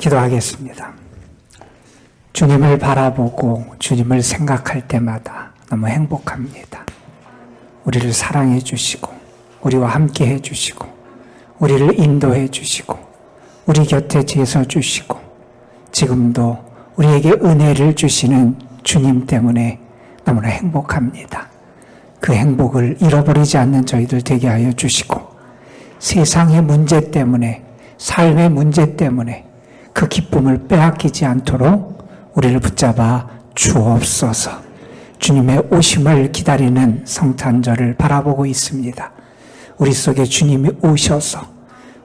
기도하겠습니다. 주님을 바라보고 주님을 생각할 때마다 너무 행복합니다. 우리를 사랑해 주시고 우리와 함께 해 주시고 우리를 인도해 주시고 우리 곁에 제서 주시고 지금도 우리에게 은혜를 주시는 주님 때문에 너무나 행복합니다. 그 행복을 잃어버리지 않는 저희들 되게 하여 주시고 세상의 문제 때문에 삶의 문제 때문에 그 기쁨을 빼앗기지 않도록 우리를 붙잡아 주옵소서. 주님의 오심을 기다리는 성탄절을 바라보고 있습니다. 우리 속에 주님이 오셔서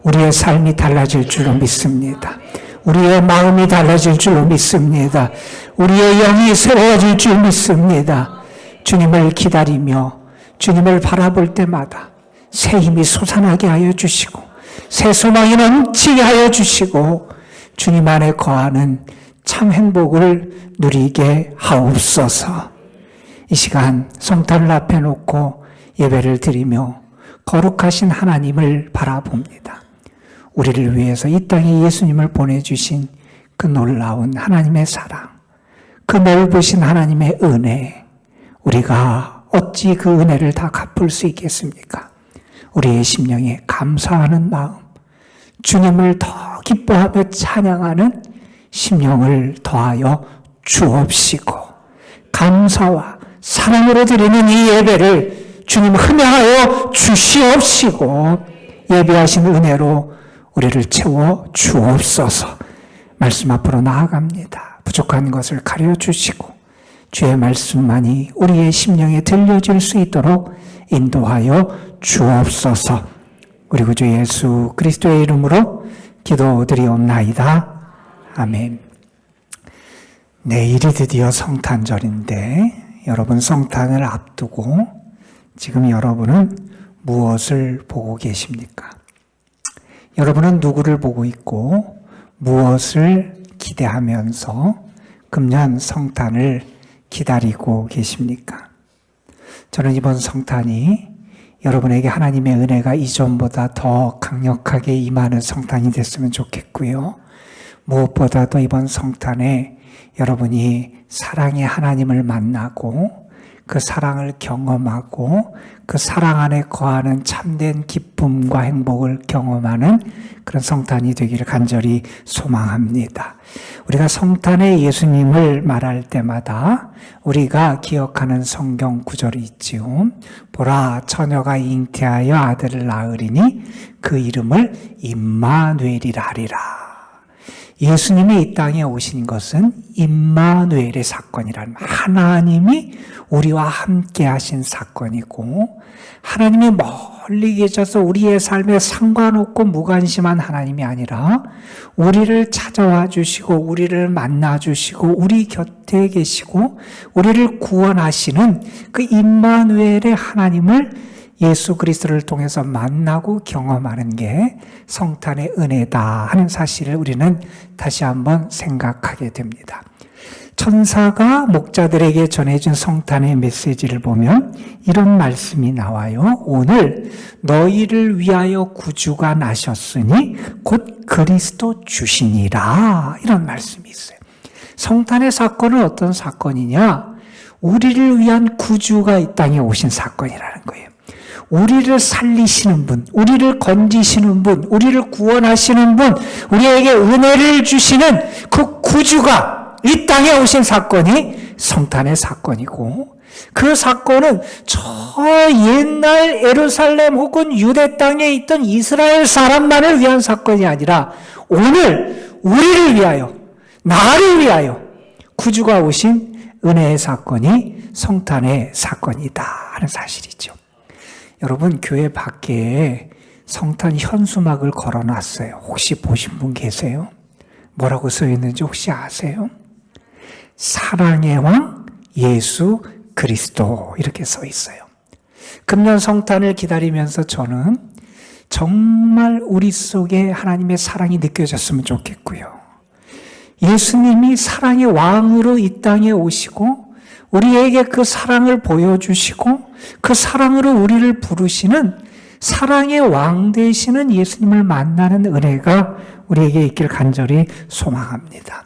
우리의 삶이 달라질 줄로 믿습니다. 우리의 마음이 달라질 줄로 믿습니다. 우리의 영이 새로워질 줄 믿습니다. 주님을 기다리며 주님을 바라볼 때마다 새 힘이 솟아나게 하여 주시고 새 소망이 넘치게 하여 주시고 주님 안에 거하는 참 행복을 누리게 하옵소서. 이 시간 성탄을 앞에 놓고 예배를 드리며 거룩하신 하나님을 바라봅니다. 우리를 위해서 이 땅에 예수님을 보내주신 그 놀라운 하나님의 사랑, 그 넓으신 하나님의 은혜, 우리가 어찌 그 은혜를 다 갚을 수 있겠습니까? 우리의 심령에 감사하는 마음, 주님을 더 기뻐하며 찬양하는 심령을 더하여 주옵시고 감사와 사랑으로 드리는 이 예배를 주님 흠양하여 주시옵시고 예배하신 은혜로 우리를 채워 주옵소서. 말씀 앞으로 나아갑니다. 부족한 것을 가려주시고 주의 말씀만이 우리의 심령에 들려질 수 있도록 인도하여 주옵소서. 우리 구주 예수 그리스도의 이름으로 기도드리옵나이다. 아멘. 내일이 드디어 성탄절인데 여러분 성탄을 앞두고 지금 여러분은 무엇을 보고 계십니까? 여러분은 누구를 보고 있고 무엇을 기대하면서 금년 성탄을 기다리고 계십니까? 저는 이번 성탄이 여러분에게 하나님의 은혜가 이전보다 더 강력하게 임하는 성탄이 됐으면 좋겠고요. 무엇보다도 이번 성탄에 여러분이 사랑의 하나님을 만나고 그 사랑을 경험하고 그 사랑 안에 거하는 참된 기쁨과 행복을 경험하는 그런 성탄이 되기를 간절히 소망합니다. 우리가 성탄에 예수님을 말할 때마다 우리가 기억하는 성경 구절이 있지요. 보라, 처녀가 잉태하여 아들을 낳으리니 그 이름을 임마누엘이라 하리라. 예수님이 이 땅에 오신 것은 임마누엘의 사건이라는 하나님이 우리와 함께 하신 사건이고 하나님이 멀리 계셔서 우리의 삶에 상관없고 무관심한 하나님이 아니라 우리를 찾아와 주시고 우리를 만나 주시고 우리 곁에 계시고 우리를 구원하시는 그 임마누엘의 하나님을 예수 그리스도를 통해서 만나고 경험하는 게 성탄의 은혜다 하는 사실을 우리는 다시 한번 생각하게 됩니다. 천사가 목자들에게 전해준 성탄의 메시지를 보면 이런 말씀이 나와요. 오늘 너희를 위하여 구주가 나셨으니 곧 그리스도 주시니라. 이런 말씀이 있어요. 성탄의 사건은 어떤 사건이냐? 우리를 위한 구주가 이 땅에 오신 사건이라는 거예요. 우리를 살리시는 분, 우리를 건지시는 분, 우리를 구원하시는 분, 우리에게 은혜를 주시는 그 구주가 이 땅에 오신 사건이 성탄의 사건이고 그 사건은 저 옛날 예루살렘 혹은 유대 땅에 있던 이스라엘 사람만을 위한 사건이 아니라 오늘 우리를 위하여, 나를 위하여 구주가 오신 은혜의 사건이 성탄의 사건이다 하는 사실이죠. 여러분 교회 밖에 성탄 현수막을 걸어놨어요. 혹시 보신 분 계세요? 뭐라고 써있는지 혹시 아세요? 사랑의 왕 예수 그리스도 이렇게 써 있어요. 금년 성탄을 기다리면서 저는 정말 우리 속에 하나님의 사랑이 느껴졌으면 좋겠고요. 예수님이 사랑의 왕으로 이 땅에 오시고 우리에게 그 사랑을 보여주시고 그 사랑으로 우리를 부르시는 사랑의 왕 되시는 예수님을 만나는 은혜가 우리에게 있길 간절히 소망합니다.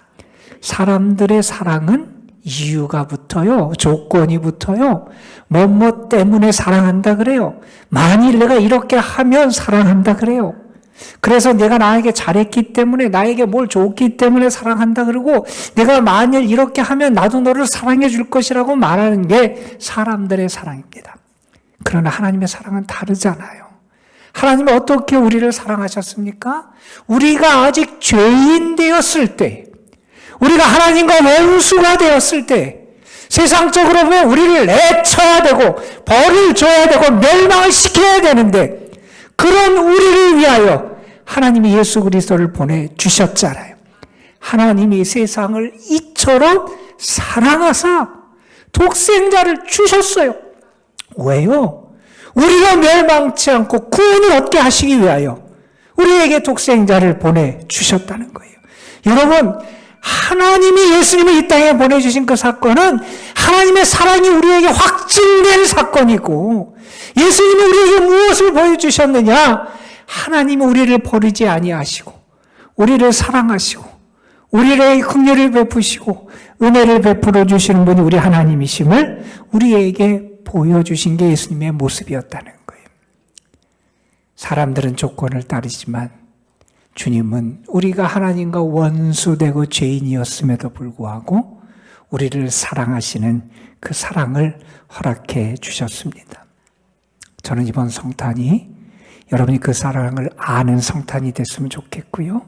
사람들의 사랑은 이유가 붙어요. 조건이 붙어요. 뭐뭐 때문에 사랑한다 그래요. 만일 내가 이렇게 하면 사랑한다 그래요. 그래서 내가 나에게 잘했기 때문에, 나에게 뭘 줬기 때문에 사랑한다 그러고, 내가 만일 이렇게 하면 나도 너를 사랑해 줄 것이라고 말하는 게 사람들의 사랑입니다. 그러나 하나님의 사랑은 다르잖아요. 하나님은 어떻게 우리를 사랑하셨습니까? 우리가 아직 죄인 되었을 때, 우리가 하나님과 원수가 되었을 때, 세상적으로 보면 우리를 내쳐야 되고 벌을 줘야 되고 멸망을 시켜야 되는데, 그런 우리를 위하여 하나님이 예수 그리스도를 보내주셨잖아요. 하나님이 세상을 이처럼 사랑하사 독생자를 주셨어요. 왜요? 우리가 멸망치 않고 구원을 얻게 하시기 위하여 우리에게 독생자를 보내주셨다는 거예요. 여러분, 하나님이 예수님을 이 땅에 보내주신 그 사건은 하나님의 사랑이 우리에게 확증된 사건이고, 예수님이 우리에게 무엇을 보여주셨느냐? 하나님이 우리를 버리지 아니하시고 우리를 사랑하시고 우리에게 긍휼을 베푸시고 은혜를 베풀어 주시는 분이 우리 하나님이심을 우리에게 보여주신 게 예수님의 모습이었다는 거예요. 사람들은 조건을 따르지만 주님은 우리가 하나님과 원수되고 죄인이었음에도 불구하고 우리를 사랑하시는 그 사랑을 허락해 주셨습니다. 저는 이번 성탄이 여러분이 그 사랑을 아는 성탄이 됐으면 좋겠고요.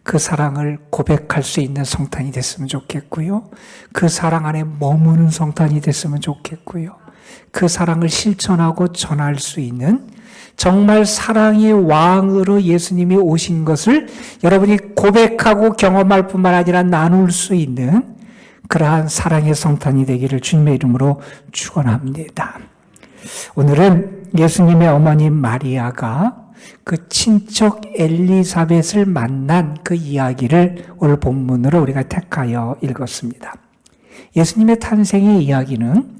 그 사랑을 고백할 수 있는 성탄이 됐으면 좋겠고요. 그 사랑 안에 머무는 성탄이 됐으면 좋겠고요. 그 사랑을 실천하고 전할 수 있는, 정말 사랑의 왕으로 예수님이 오신 것을 여러분이 고백하고 경험할 뿐만 아니라 나눌 수 있는 그러한 사랑의 성탄이 되기를 주님의 이름으로 축원합니다. 오늘은 예수님의 어머니 마리아가 그 친척 엘리사벳을 만난 그 이야기를 오늘 본문으로 우리가 택하여 읽었습니다. 예수님의 탄생의 이야기는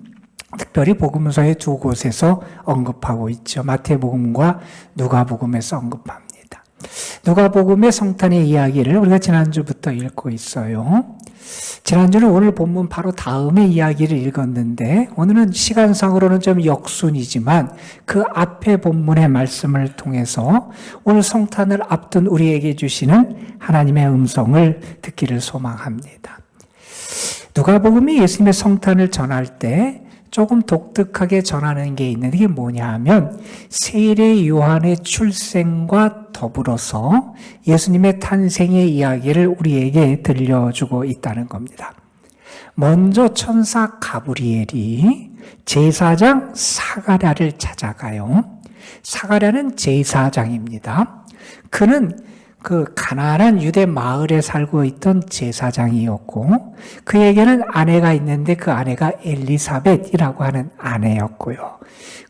특별히 복음서의 두 곳에서 언급하고 있죠. 마태복음과 누가복음에서 언급합니다. 누가복음의 성탄의 이야기를 우리가 지난주부터 읽고 있어요. 지난주는 오늘 본문 바로 다음의 이야기를 읽었는데, 오늘은 시간상으로는 좀 역순이지만 그 앞에 본문의 말씀을 통해서 오늘 성탄을 앞둔 우리에게 주시는 하나님의 음성을 듣기를 소망합니다. 누가복음이 예수님의 성탄을 전할 때 조금 독특하게 전하는 게 있는데, 이게 뭐냐 하면 세례 요한의 출생과 더불어서 예수님의 탄생의 이야기를 우리에게 들려주고 있다는 겁니다. 먼저 천사 가브리엘이 제사장 사가랴를 찾아가요. 사가랴는 제사장입니다. 그는 그 가난한 유대 마을에 살고 있던 제사장이었고, 그에게는 아내가 있는데 그 아내가 엘리사벳이라고 하는 아내였고요.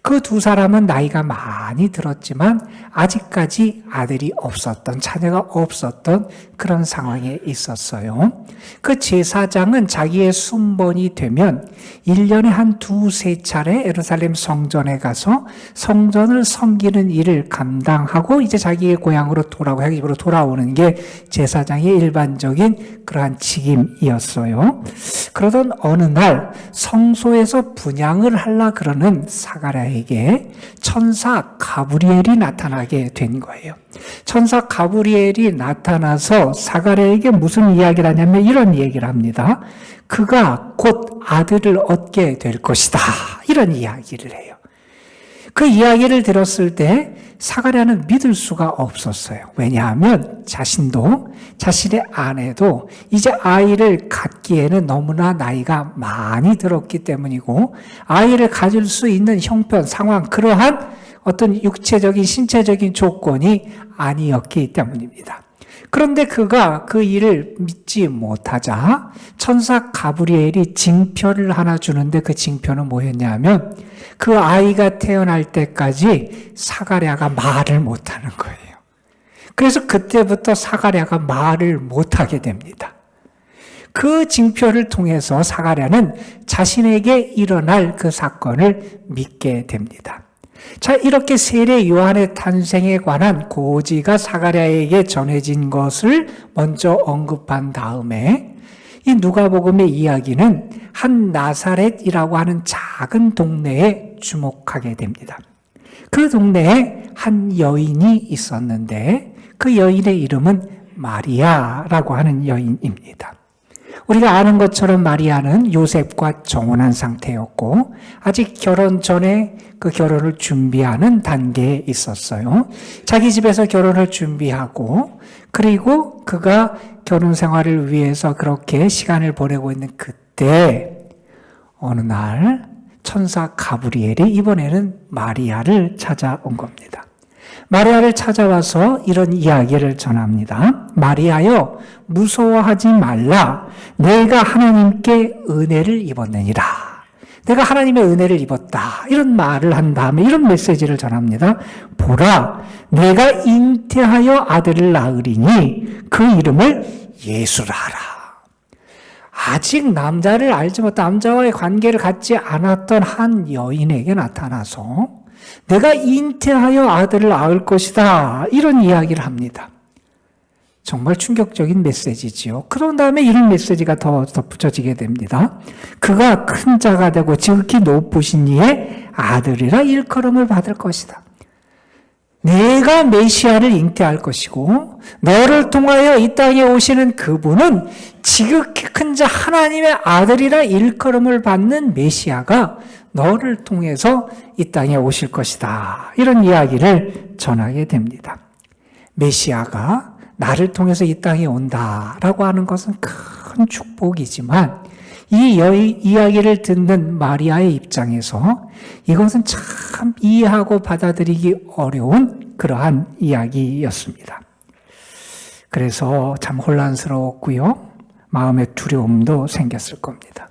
그 두 사람은 나이가 많이 들었지만 아직까지 아들이 없었던, 자녀가 없었던 그런 상황에 있었어요. 그 제사장은 자기의 순번이 되면 1년에 한 두세 차례 예루살렘 성전에 가서 성전을 섬기는 일을 감당하고 이제 자기의 고향으로 자기 집으로 돌아오는 게 제사장의 일반적인 그러한 직임이었어요. 그러던 어느 날 성소에서 분향을 하려 그러는 사가랴에게 천사 가브리엘이 나타나게 된 거예요. 천사 가브리엘이 나타나서 사가랴에게 무슨 이야기를 하냐면 이런 얘기를 합니다. 그가 곧 아들을 얻게 될 것이다. 이런 이야기를 해요. 그 이야기를 들었을 때 사가랴는 믿을 수가 없었어요. 왜냐하면 자신도 자신의 아내도 이제 아이를 갖기에는 너무나 나이가 많이 들었기 때문이고, 아이를 가질 수 있는 형편, 상황, 그러한 어떤 육체적인 신체적인 조건이 아니었기 때문입니다. 그런데 그가 그 일을 믿지 못하자 천사 가브리엘이 징표를 하나 주는데, 그 징표는 뭐였냐면 그 아이가 태어날 때까지 사가랴가 말을 못하는 거예요. 그래서 그때부터 사가랴가 말을 못하게 됩니다. 그 징표를 통해서 사가랴는 자신에게 일어날 그 사건을 믿게 됩니다. 자, 이렇게 세례 요한의 탄생에 관한 고지가 사가랴에게 전해진 것을 먼저 언급한 다음에 이 누가복음의 이야기는 한 나사렛이라고 하는 작은 동네에 주목하게 됩니다. 그 동네에 한 여인이 있었는데 그 여인의 이름은 마리아라고 하는 여인입니다. 우리가 아는 것처럼 마리아는 요셉과 정혼한 상태였고 아직 결혼 전에 그 결혼을 준비하는 단계에 있었어요. 자기 집에서 결혼을 준비하고 그리고 그가 결혼 생활을 위해서 그렇게 시간을 보내고 있는 그때 어느 날 천사 가브리엘이 이번에는 마리아를 찾아온 겁니다. 마리아를 찾아와서 이런 이야기를 전합니다. 마리아여, 무서워하지 말라. 내가 하나님께 은혜를 입었느니라. 내가 하나님의 은혜를 입었다. 이런 말을 한 다음에 이런 메시지를 전합니다. 보라, 내가 잉태하여 아들을 낳으리니 그 이름을 예수라 하라. 아직 남자를 알지 못한 남자와의 관계를 갖지 않았던 한 여인에게 나타나서 내가 잉태하여 아들을 낳을 것이다. 이런 이야기를 합니다. 정말 충격적인 메시지지요. 그런 다음에 이런 메시지가 더 덧붙여지게 됩니다. 그가 큰 자가 되고 지극히 높으신 이의 아들이라 일컬음을 받을 것이다. 내가 메시아를 잉태할 것이고 너를 통하여 이 땅에 오시는 그분은 지극히 큰 자 하나님의 아들이라 일컬음을 받는 메시아가 너를 통해서 이 땅에 오실 것이다. 이런 이야기를 전하게 됩니다. 메시아가 나를 통해서 이 땅에 온다라고 하는 것은 큰 축복이지만 이 이야기를 듣는 마리아의 입장에서 이것은 참 이해하고 받아들이기 어려운 그러한 이야기였습니다. 그래서 참 혼란스러웠고요. 마음의 두려움도 생겼을 겁니다.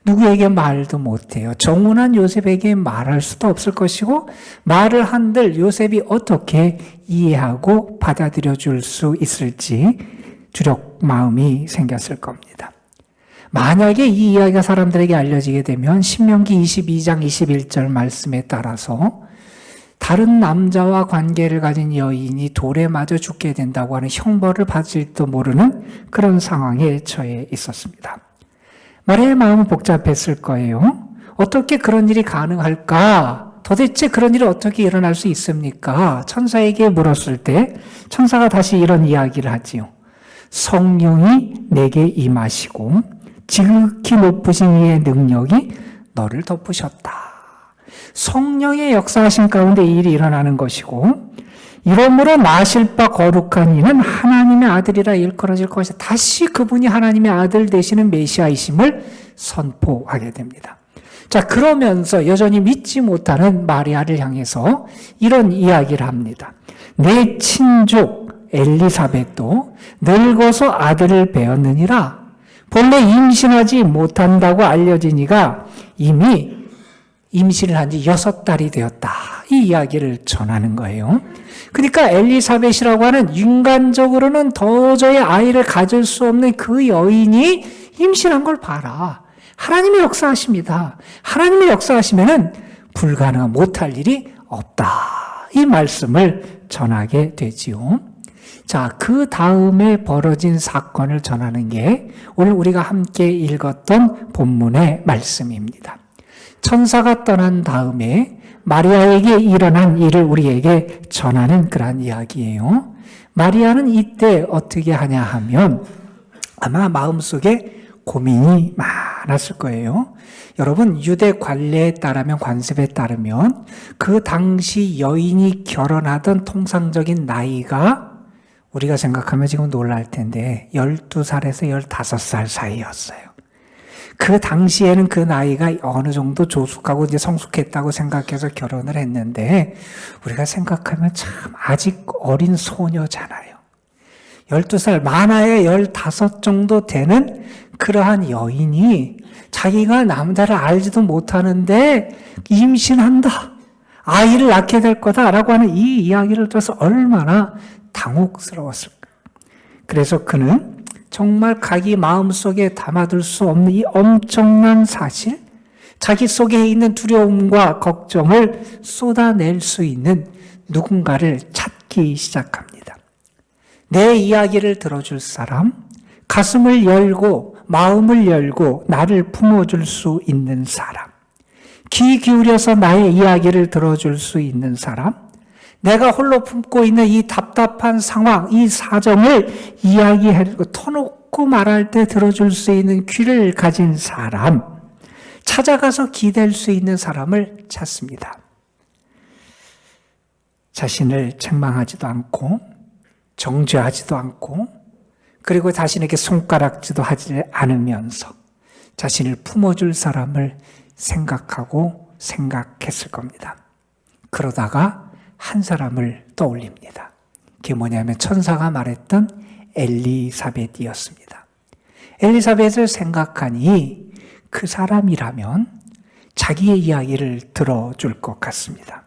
누구에게 말도 못해요. 정혼한 요셉에게 말할 수도 없을 것이고 말을 한들 요셉이 어떻게 이해하고 받아들여 줄 수 있을지 두렵 마음이 생겼을 겁니다. 만약에 이 이야기가 사람들에게 알려지게 되면 신명기 22장 21절 말씀에 따라서 다른 남자와 관계를 가진 여인이 돌에 맞아 죽게 된다고 하는 형벌을 받을지도 모르는 그런 상황에 처해 있었습니다. 마리아의 마음은 복잡했을 거예요. 어떻게 그런 일이 가능할까? 도대체 그런 일이 어떻게 일어날 수 있습니까? 천사에게 물었을 때 천사가 다시 이런 이야기를 하지요. 성령이 내게 임하시고 지극히 높으신 이의 능력이 너를 덮으셨다. 성령의 역사하신 가운데 이 일이 일어나는 것이고 이러므로 나실 바 거룩한 이는 하나님의 아들이라 일컬어질 것이다. 다시 그분이 하나님의 아들 되시는 메시아이심을 선포하게 됩니다. 자, 그러면서 여전히 믿지 못하는 마리아를 향해서 이런 이야기를 합니다. 내 친족 엘리사벳도 늙어서 아들을 배었느니라. 본래 임신하지 못한다고 알려진 이가 이미 임신을 한 지 6달이 되었다. 이 이야기를 전하는 거예요. 그러니까 엘리사벳이라고 하는 인간적으로는 도저히 아이를 가질 수 없는 그 여인이 임신한 걸 봐라. 하나님의 역사하십니다. 하나님의 역사하시면은 불가능한 못할 일이 없다. 이 말씀을 전하게 되지요. 자, 그 다음에 벌어진 사건을 전하는 게 오늘 우리가 함께 읽었던 본문의 말씀입니다. 천사가 떠난 다음에 마리아에게 일어난 일을 우리에게 전하는 그러한 이야기예요. 마리아는 이때 어떻게 하냐 하면 아마 마음속에 고민이 많았을 거예요. 여러분, 유대 관례에 따르면, 관습에 따르면 그 당시 여인이 결혼하던 통상적인 나이가 우리가 생각하면 지금 놀랄 텐데 12살에서 15살 사이였어요. 그 당시에는 그 나이가 어느 정도 조숙하고 이제 성숙했다고 생각해서 결혼을 했는데 우리가 생각하면 참 아직 어린 소녀잖아요. 12살, 많아야 15 정도 되는 그러한 여인이 자기가 남자를 알지도 못하는데 임신한다. 아이를 낳게 될 거다라고 하는 이 이야기를 들어서 얼마나 당혹스러웠을까. 그래서 그는 정말 자기 마음속에 담아둘 수 없는 이 엄청난 사실, 자기 속에 있는 두려움과 걱정을 쏟아낼 수 있는 누군가를 찾기 시작합니다. 내 이야기를 들어줄 사람, 가슴을 열고 마음을 열고 나를 품어줄 수 있는 사람, 귀 기울여서 나의 이야기를 들어줄 수 있는 사람, 내가 홀로 품고 있는 이 답답한 상황, 이 사정을 이야기하고 터놓고 말할 때 들어줄 수 있는 귀를 가진 사람, 찾아가서 기댈 수 있는 사람을 찾습니다. 자신을 책망하지도 않고 정죄하지도 않고 그리고 자신에게 손가락질도 하지 않으면서 자신을 품어줄 사람을 생각했을 겁니다. 그러다가 한 사람을 떠올립니다. 그게 뭐냐면 천사가 말했던 엘리사벳이었습니다. 엘리사벳을 생각하니 그 사람이라면 자기의 이야기를 들어줄 것 같습니다.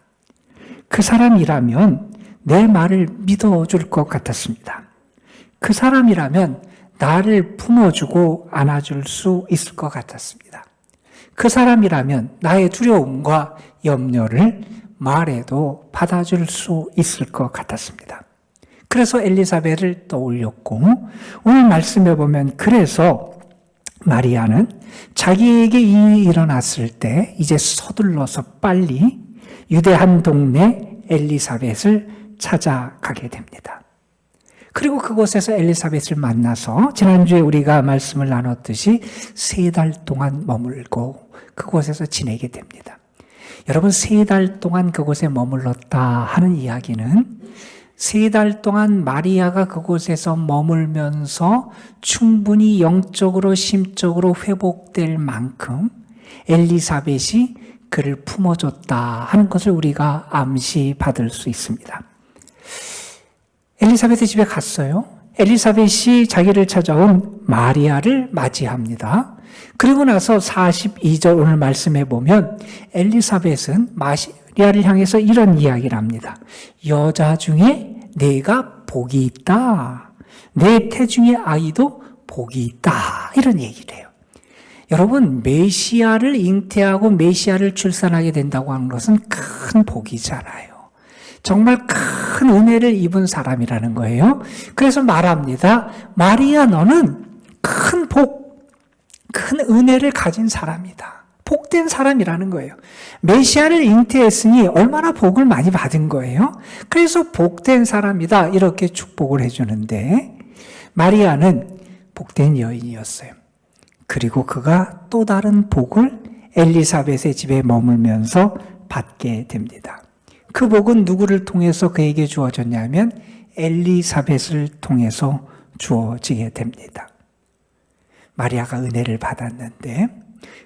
그 사람이라면 내 말을 믿어줄 것 같았습니다. 그 사람이라면 나를 품어주고 안아줄 수 있을 것 같았습니다. 그 사람이라면 나의 두려움과 염려를 말해도 받아줄 수 있을 것 같았습니다. 그래서 엘리사벳을 떠올렸고 오늘 말씀해 보면 그래서 마리아는 자기에게 일이 일어났을 때 이제 서둘러서 빨리 유대 한 동네 엘리사벳을 찾아가게 됩니다. 그리고 그곳에서 엘리사벳을 만나서 지난주에 우리가 말씀을 나눴듯이 3달 동안 머물고 그곳에서 지내게 됩니다. 여러분 3달 동안 그곳에 머물렀다 하는 이야기는 3달 동안 마리아가 그곳에서 머물면서 충분히 영적으로 심적으로 회복될 만큼 엘리사벳이 그를 품어줬다 하는 것을 우리가 암시 받을 수 있습니다. 엘리사벳의 집에 갔어요. 엘리사벳이 자기를 찾아온 마리아를 맞이합니다. 그리고 나서 42절 오늘 말씀해 보면 엘리사벳은 마리아를 향해서 이런 이야기를 합니다. 여자 중에 내가 복이 있다. 내 태중의 아이도 복이 있다. 이런 얘기를 해요. 여러분 메시아를 잉태하고 메시아를 출산하게 된다고 하는 것은 큰 복이잖아요. 정말 큰 은혜를 입은 사람이라는 거예요. 그래서 말합니다. 마리아 너는 큰 복, 큰 은혜를 가진 사람이다. 복된 사람이라는 거예요. 메시아를 잉태했으니 얼마나 복을 많이 받은 거예요. 그래서 복된 사람이다 이렇게 축복을 해주는데 마리아는 복된 여인이었어요. 그리고 그가 또 다른 복을 엘리사벳의 집에 머물면서 받게 됩니다. 그 복은 누구를 통해서 그에게 주어졌냐면 엘리사벳을 통해서 주어지게 됩니다. 마리아가 은혜를 받았는데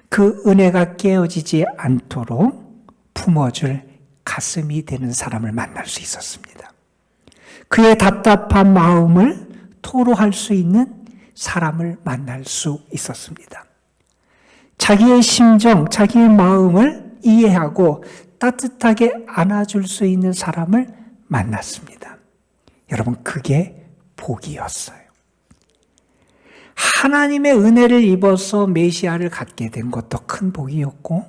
그 은혜가 깨어지지 않도록 품어줄 가슴이 되는 사람을 만날 수 있었습니다. 그의 답답한 마음을 토로할 수 있는 사람을 만날 수 있었습니다. 자기의 심정, 자기의 마음을 이해하고 따뜻하게 안아줄 수 있는 사람을 만났습니다. 여러분, 그게 복이었어요. 하나님의 은혜를 입어서 메시아를 갖게 된 것도 큰 복이었고,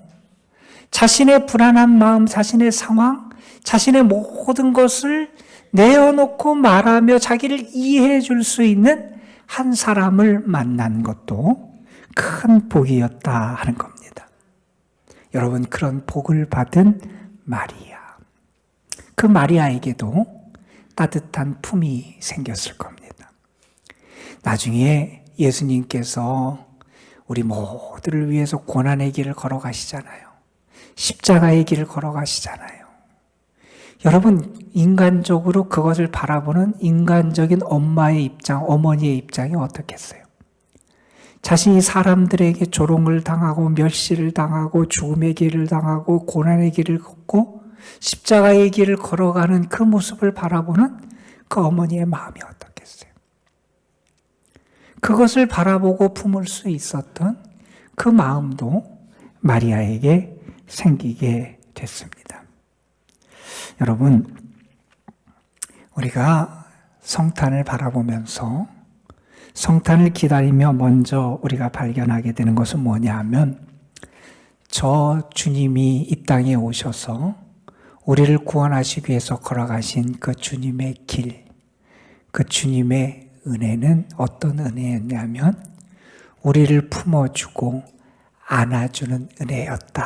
자신의 불안한 마음, 자신의 상황, 자신의 모든 것을 내어놓고 말하며 자기를 이해해 줄 수 있는 한 사람을 만난 것도 큰 복이었다 하는 겁니다. 여러분, 그런 복을 받은 마리아, 그 마리아에게도 따뜻한 품이 생겼을 겁니다. 나중에 예수님께서 우리 모두를 위해서 고난의 길을 걸어가시잖아요. 십자가의 길을 걸어가시잖아요. 여러분, 인간적으로 그것을 바라보는 인간적인 엄마의 입장, 어머니의 입장이 어떻겠어요? 자신이 사람들에게 조롱을 당하고 멸시를 당하고 죽음의 길을 당하고 고난의 길을 걷고 십자가의 길을 걸어가는 그 모습을 바라보는 그 어머니의 마음이 어떻겠어요? 그것을 바라보고 품을 수 있었던 그 마음도 마리아에게 생기게 됐습니다. 여러분, 우리가 성탄을 바라보면서 성탄을 기다리며 먼저 우리가 발견하게 되는 것은 뭐냐 하면 저 주님이 이 땅에 오셔서 우리를 구원하시기 위해서 걸어가신 그 주님의 길, 그 주님의 은혜는 어떤 은혜였냐면 우리를 품어주고 안아주는 은혜였다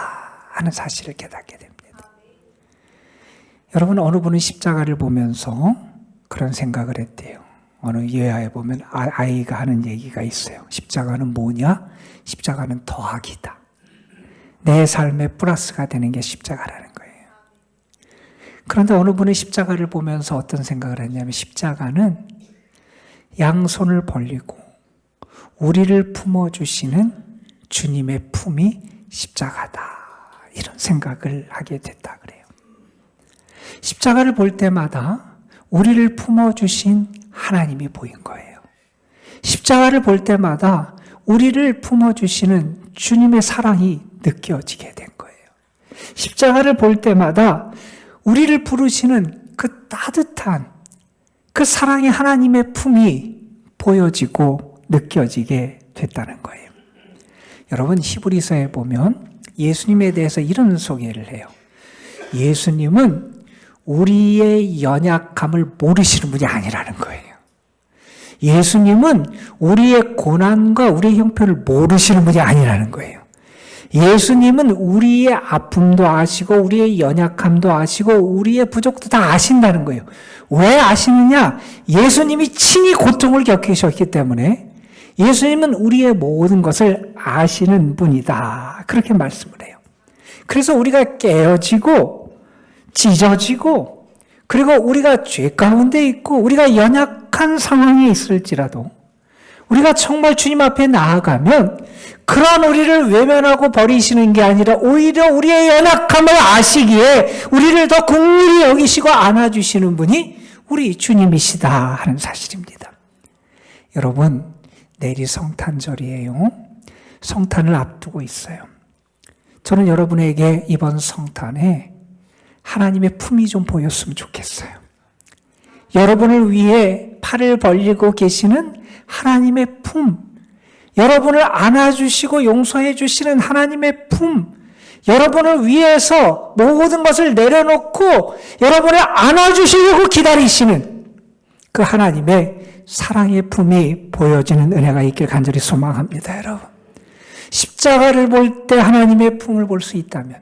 하는 사실을 깨닫게 됩니다. 여러분, 어느 분은 십자가를 보면서 그런 생각을 했대요. 어느 예화에 보면 아이가 하는 얘기가 있어요. 십자가는 뭐냐? 십자가는 더하기다. 내 삶에 플러스가 되는 게 십자가라는 거예요. 그런데 어느 분은 십자가를 보면서 어떤 생각을 했냐면 십자가는 양손을 벌리고 우리를 품어주시는 주님의 품이 십자가다. 이런 생각을 하게 됐다 그래요. 십자가를 볼 때마다 우리를 품어주신 하나님이 보인 거예요. 십자가를 볼 때마다 우리를 품어주시는 주님의 사랑이 느껴지게 된 거예요. 십자가를 볼 때마다 우리를 부르시는 그 따뜻한 그 사랑의 하나님의 품이 보여지고 느껴지게 됐다는 거예요. 여러분, 히브리서에 보면 예수님에 대해서 이런 소개를 해요. 예수님은 우리의 연약함을 모르시는 분이 아니라는 거예요. 예수님은 우리의 고난과 우리의 형편을 모르시는 분이 아니라는 거예요. 예수님은 우리의 아픔도 아시고 우리의 연약함도 아시고 우리의 부족도 다 아신다는 거예요. 왜 아시느냐? 예수님이 친히 고통을 겪으셨기 때문에 예수님은 우리의 모든 것을 아시는 분이다. 그렇게 말씀을 해요. 그래서 우리가 깨어지고 찢어지고 그리고 우리가 죄 가운데 있고 우리가 연약한 상황에 있을지라도 우리가 정말 주님 앞에 나아가면 그런 우리를 외면하고 버리시는 게 아니라 오히려 우리의 연약함을 아시기에 우리를 더 긍휼히 여기시고 안아주시는 분이 우리 주님이시다 하는 사실입니다. 여러분, 내일이 성탄절이에요. 성탄을 앞두고 있어요. 저는 여러분에게 이번 성탄에 하나님의 품이 좀 보였으면 좋겠어요. 여러분을 위해 팔을 벌리고 계시는 하나님의 품, 여러분을 안아주시고 용서해 주시는 하나님의 품, 여러분을 위해서 모든 것을 내려놓고 여러분을 안아주시려고 기다리시는 그 하나님의 사랑의 품이 보여지는 은혜가 있길 간절히 소망합니다. 여러분, 십자가를 볼 때 하나님의 품을 볼 수 있다면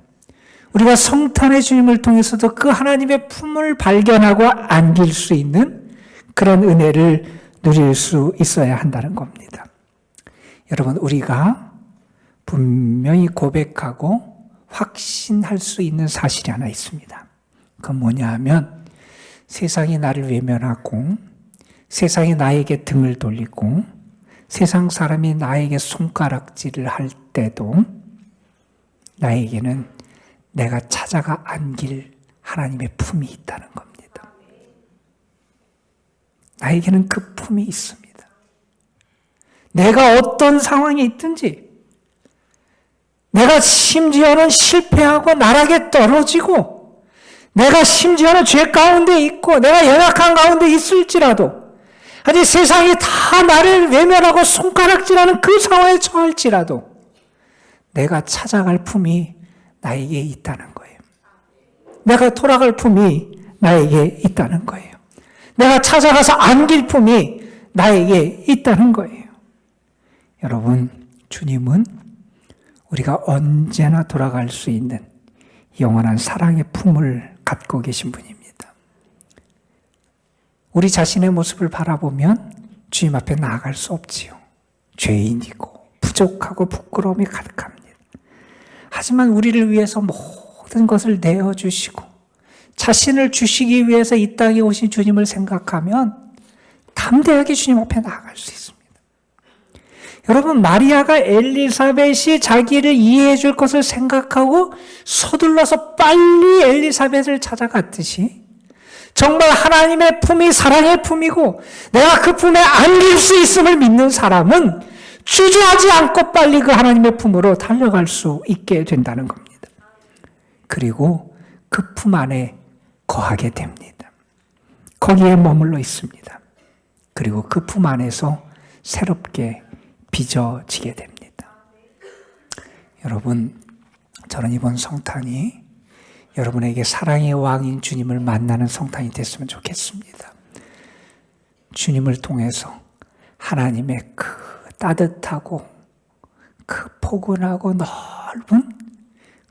우리가 성탄의 주님을 통해서도 그 하나님의 품을 발견하고 안길 수 있는 그런 은혜를 누릴 수 있어야 한다는 겁니다. 여러분, 우리가 분명히 고백하고 확신할 수 있는 사실이 하나 있습니다. 그건 뭐냐 하면 세상이 나를 외면하고 세상이 나에게 등을 돌리고 세상 사람이 나에게 손가락질을 할 때도 나에게는 내가 찾아가 안길 하나님의 품이 있다는 겁니다. 나에게는 그 품이 있습니다. 내가 어떤 상황에 있든지 내가 심지어는 실패하고 나락에 떨어지고 내가 심지어는 죄 가운데 있고 내가 연약한 가운데 있을지라도 아니 세상이 다 나를 외면하고 손가락질하는 그 상황에 처할지라도 내가 찾아갈 품이 나에게 있다는 거예요. 내가 돌아갈 품이 나에게 있다는 거예요. 내가 찾아가서 안길 품이 나에게 있다는 거예요. 여러분, 주님은 우리가 언제나 돌아갈 수 있는 영원한 사랑의 품을 갖고 계신 분입니다. 우리 자신의 모습을 바라보면 주님 앞에 나아갈 수 없지요. 죄인이고 부족하고 부끄러움이 가득합니다. 하지만 우리를 위해서 모든 것을 내어주시고 자신을 주시기 위해서 이 땅에 오신 주님을 생각하면 담대하게 주님 앞에 나아갈 수 있습니다. 여러분, 마리아가 엘리사벳이 자기를 이해해 줄 것을 생각하고 서둘러서 빨리 엘리사벳을 찾아갔듯이 정말 하나님의 품이 사랑의 품이고 내가 그 품에 안길 수 있음을 믿는 사람은 주저하지 않고 빨리 그 하나님의 품으로 달려갈 수 있게 된다는 겁니다. 그리고 그 품 안에 거하게 됩니다. 거기에 머물러 있습니다. 그리고 그 품 안에서 새롭게 빚어지게 됩니다. 여러분, 저는 이번 성탄이 여러분에게 사랑의 왕인 주님을 만나는 성탄이 됐으면 좋겠습니다. 주님을 통해서 하나님의 그 따뜻하고 그 포근하고 넓은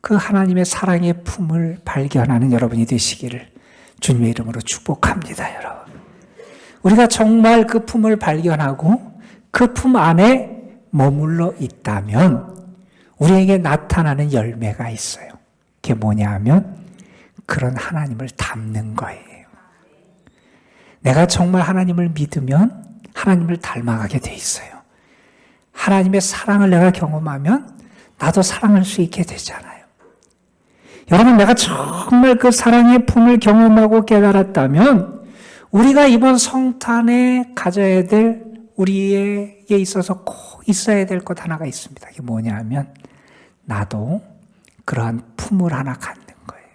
그 하나님의 사랑의 품을 발견하는 여러분이 되시기를 주님의 이름으로 축복합니다, 여러분. 우리가 정말 그 품을 발견하고 그 품 안에 머물러 있다면 우리에게 나타나는 열매가 있어요. 그게 뭐냐 하면 그런 하나님을 닮는 거예요. 내가 정말 하나님을 믿으면 하나님을 닮아가게 돼 있어요. 하나님의 사랑을 내가 경험하면 나도 사랑할 수 있게 되잖아요. 여러분, 내가 정말 그 사랑의 품을 경험하고 깨달았다면 우리가 이번 성탄에 가져야 될 우리에게 있어서 꼭 있어야 될 것 하나가 있습니다. 그게 뭐냐 하면 나도 그러한 품을 하나 갖는 거예요.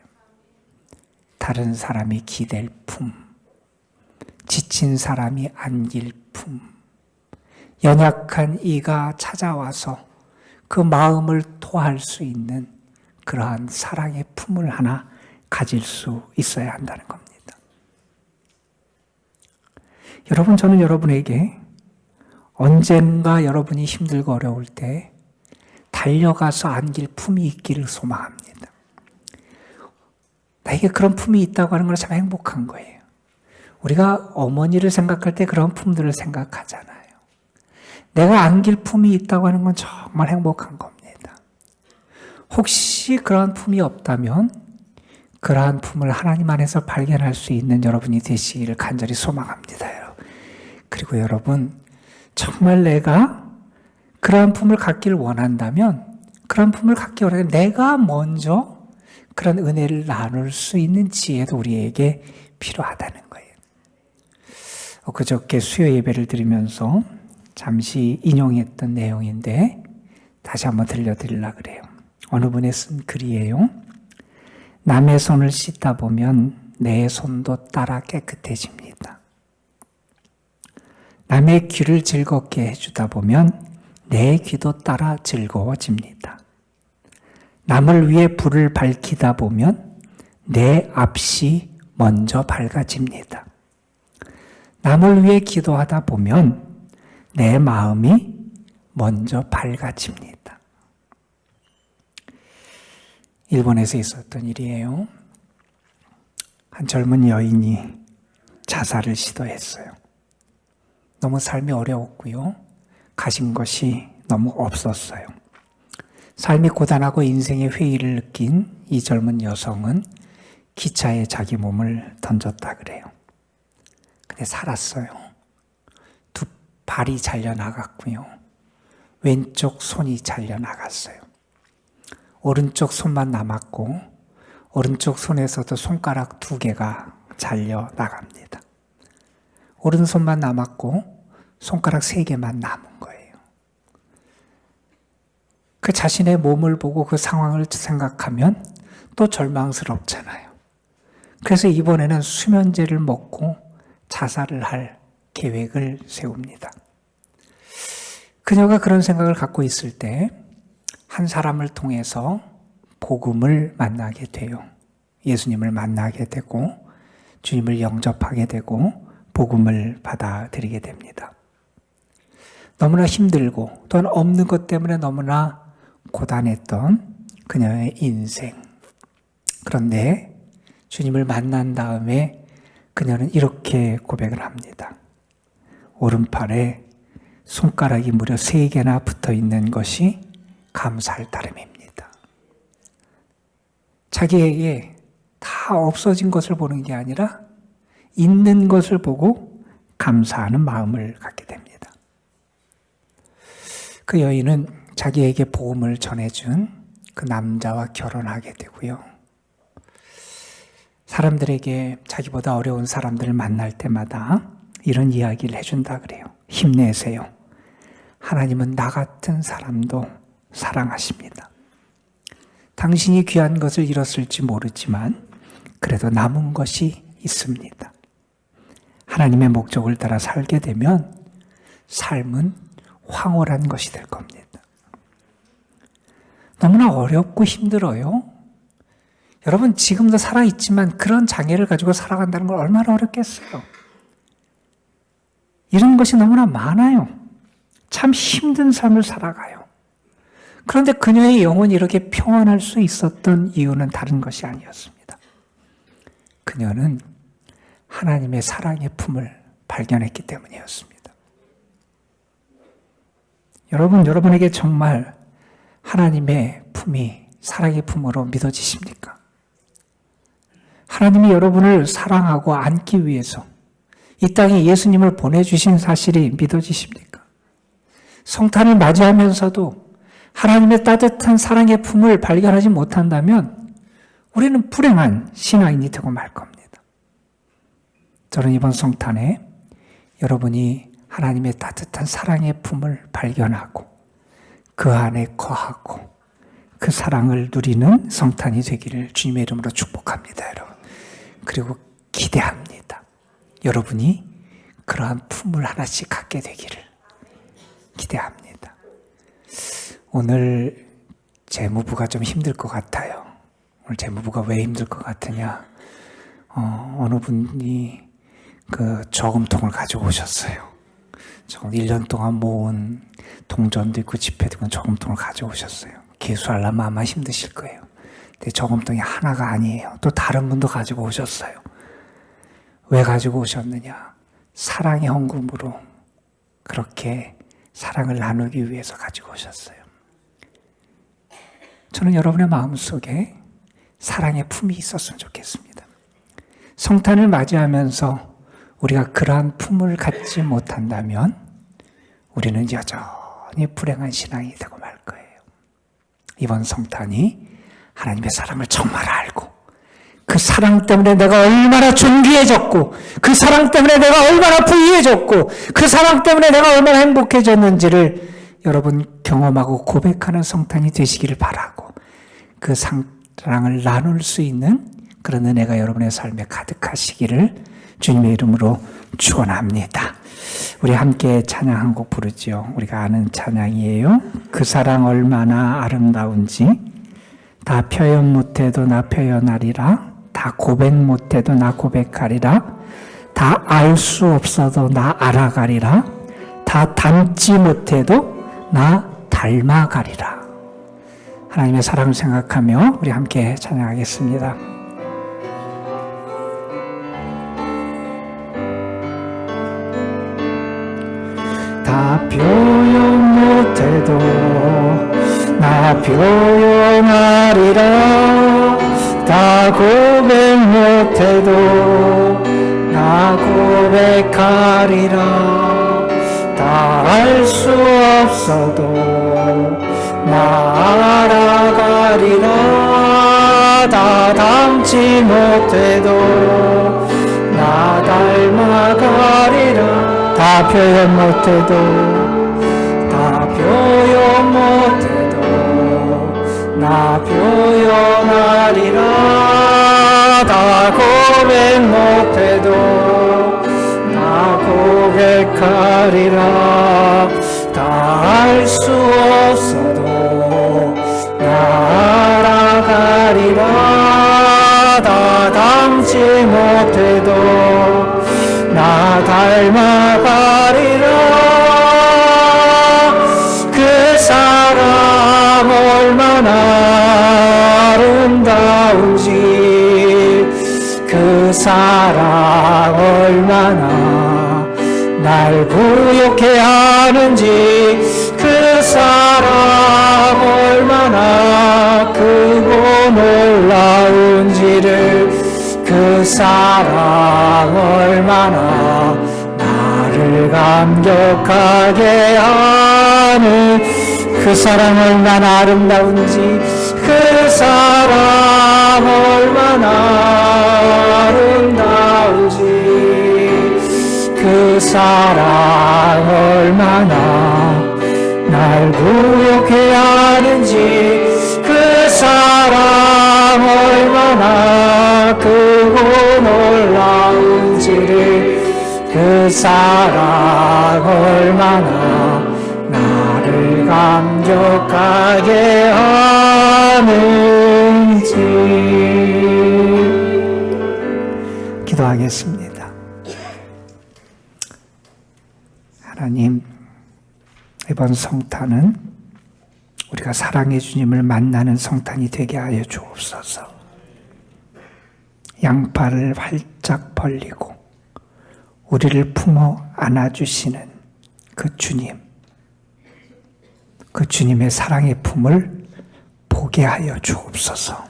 다른 사람이 기댈 품, 지친 사람이 안길 품, 연약한 이가 찾아와서 그 마음을 토할 수 있는 그러한 사랑의 품을 하나 가질 수 있어야 한다는 겁니다. 여러분, 저는 여러분에게 언젠가 여러분이 힘들고 어려울 때 달려가서 안길 품이 있기를 소망합니다. 나에게 그런 품이 있다고 하는 건 참 행복한 거예요. 우리가 어머니를 생각할 때 그런 품들을 생각하잖아요. 내가 안길 품이 있다고 하는 건 정말 행복한 겁니다. 혹시 그러한 품이 없다면 그러한 품을 하나님 안에서 발견할 수 있는 여러분이 되시기를 간절히 소망합니다, 여러분. 그리고 여러분, 정말 내가 그러한 품을 갖기를 원한다면 그런 품을 갖기 원하면 내가 먼저 그런 은혜를 나눌 수 있는 지혜도 우리에게 필요하다는 거예요. 그저께 수요 예배를 드리면서 잠시 인용했던 내용인데 다시 한번 들려드리려고 그래요. 어느 분이 쓴 글이에요. 남의 손을 씻다 보면 내 손도 따라 깨끗해집니다. 남의 귀를 즐겁게 해주다 보면 내 귀도 따라 즐거워집니다. 남을 위해 불을 밝히다 보면 내 앞이 먼저 밝아집니다. 남을 위해 기도하다 보면 내 마음이 먼저 밝아집니다. 일본에서 있었던 일이에요. 한 젊은 여인이 자살을 시도했어요. 너무 삶이 어려웠고요. 가진 것이 너무 없었어요. 삶이 고단하고 인생의 회의를 느낀 이 젊은 여성은 기차에 자기 몸을 던졌다 그래요. 근데 살았어요. 두 발이 잘려나갔고요. 왼쪽 손이 잘려나갔어요. 오른쪽 손만 남았고 오른쪽 손에서도 손가락 2개가 잘려나갑니다. 오른손만 남았고 손가락 3개만 남은 거예요. 그 자신의 몸을 보고 그 상황을 생각하면 또 절망스럽잖아요. 그래서 이번에는 수면제를 먹고 자살을 할 계획을 세웁니다. 그녀가 그런 생각을 갖고 있을 때 한 사람을 통해서 복음을 만나게 돼요. 예수님을 만나게 되고 주님을 영접하게 되고 복음을 받아들이게 됩니다. 너무나 힘들고 또한 없는 것 때문에 너무나 고단했던 그녀의 인생. 그런데 주님을 만난 다음에 그녀는 이렇게 고백을 합니다. 오른팔에 손가락이 무려 3개나 붙어 있는 것이 감사할 따름입니다. 자기에게 다 없어진 것을 보는 게 아니라 있는 것을 보고 감사하는 마음을 갖게 됩니다. 그 여인은 자기에게 복음을 전해준 그 남자와 결혼하게 되고요. 사람들에게 자기보다 어려운 사람들을 만날 때마다 이런 이야기를 해준다 그래요. 힘내세요. 하나님은 나 같은 사람도 사랑하십니다. 당신이 귀한 것을 잃었을지 모르지만 그래도 남은 것이 있습니다. 하나님의 목적을 따라 살게 되면 삶은 황홀한 것이 될 겁니다. 너무나 어렵고 힘들어요. 여러분 지금도 살아있지만 그런 장애를 가지고 살아간다는 걸 얼마나 어렵겠어요. 이런 것이 너무나 많아요. 참 힘든 삶을 살아가요. 그런데 그녀의 영혼이 이렇게 평안할 수 있었던 이유는 다른 것이 아니었습니다. 그녀는 하나님의 사랑의 품을 발견했기 때문이었습니다. 여러분에게 정말 하나님의 품이 사랑의 품으로 믿어지십니까? 하나님이 여러분을 사랑하고 안기 위해서 이 땅에 예수님을 보내주신 사실이 믿어지십니까? 성탄을 맞이하면서도 하나님의 따뜻한 사랑의 품을 발견하지 못한다면 우리는 불행한 신앙인이 되고 말 겁니다. 저는 이번 성탄에 여러분이 하나님의 따뜻한 사랑의 품을 발견하고 그 안에 거하고 그 사랑을 누리는 성탄이 되기를 주님의 이름으로 축복합니다, 여러분. 그리고 기대합니다. 여러분이 그러한 품을 하나씩 갖게 되기를 기대합니다. 오늘 재무부가 좀 힘들 것 같아요. 오늘 재무부가 왜 힘들 것 같으냐? 어느 분이 그 저금통을 가지고 오셨어요. 저금 1년 동안 모은 동전도 있고 지폐도 있고 저금통을 가지고 오셨어요. 개수하려면 아마 힘드실 거예요. 근데 저금통이 하나가 아니에요. 또 다른 분도 가지고 오셨어요. 왜 가지고 오셨느냐? 사랑의 헌금으로 그렇게 사랑을 나누기 위해서 가지고 오셨어요. 저는 여러분의 마음속에 사랑의 품이 있었으면 좋겠습니다. 성탄을 맞이하면서 우리가 그러한 품을 갖지 못한다면 우리는 여전히 불행한 신앙이 되고 말 거예요. 이번 성탄이 하나님의 사랑을 정말 알고 그 사랑 때문에 내가 얼마나 존귀해졌고 그 사랑 때문에 내가 얼마나 부유해졌고 그 사랑 때문에 내가 얼마나 행복해졌는지를 여러분 경험하고 고백하는 성탄이 되시기를 바라고 그 사랑을 나눌 수 있는 그런 은혜가 여러분의 삶에 가득하시기를 주님의 이름으로 축원합니다. 우리 함께 찬양 한 곡 부르죠. 우리가 아는 찬양이에요. 그 사랑 얼마나 아름다운지 다 표현 못해도 나 표현하리라. 다 고백 못해도 나 고백하리라. 다 알 수 없어도 나 알아가리라. 다 닮지 못해도 나 닮아가리라. 하나님의 사랑을 생각하며 우리 함께 찬양하겠습니다. 다 표현 못해도 나 표현하리라. 다 고백 못해도 나 고백하리라. 다 알 수 없어도 나 알아가리라. 다 닮지 못해도 나 닮아가리라. 다 표현 못해도 다 표현 못해도 나 표현하리라. 다 고백 못해도 나 고백하리라. 다 알 수 없어도 나 알아가리라. 다 닮지 못해도 나 닮아가리라. 그 사랑 얼마나 아름다운지 그 사랑 얼마나 날 부욕해 하는지 그 사랑 얼마나 크고 놀라운지를 그 사랑 얼마나 나를 감격하게 하는 그 사랑 얼마나 아름다운지 그 사랑 얼마나 아름다운지 그 사랑 얼마나 날 부욕해 하는지 그 사랑 얼마나 크고 놀라운지를 그 사랑 얼마나 나를 감격하게 하는지. 기도하겠습니다. 하나님, 이번 성탄은 우리가 사랑의 주님을 만나는 성탄이 되게 하여 주옵소서. 양팔을 활짝 벌리고 우리를 품어 안아주시는 그 주님, 그 주님의 사랑의 품을 보게 하여 주옵소서.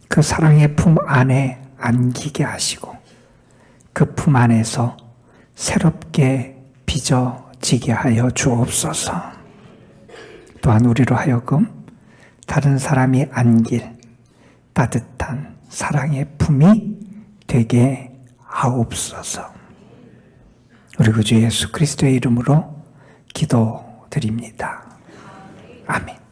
그 사랑의 품 안에 안기게 하시고 그 품 안에서 새롭게 빚어지게 하여 주옵소서. 또한 우리로 하여금 다른 사람이 안길 따뜻한 사랑의 품이 되게 하옵소서. 우리 구주 예수 그리스도의 이름으로 기도드립니다. 아멘.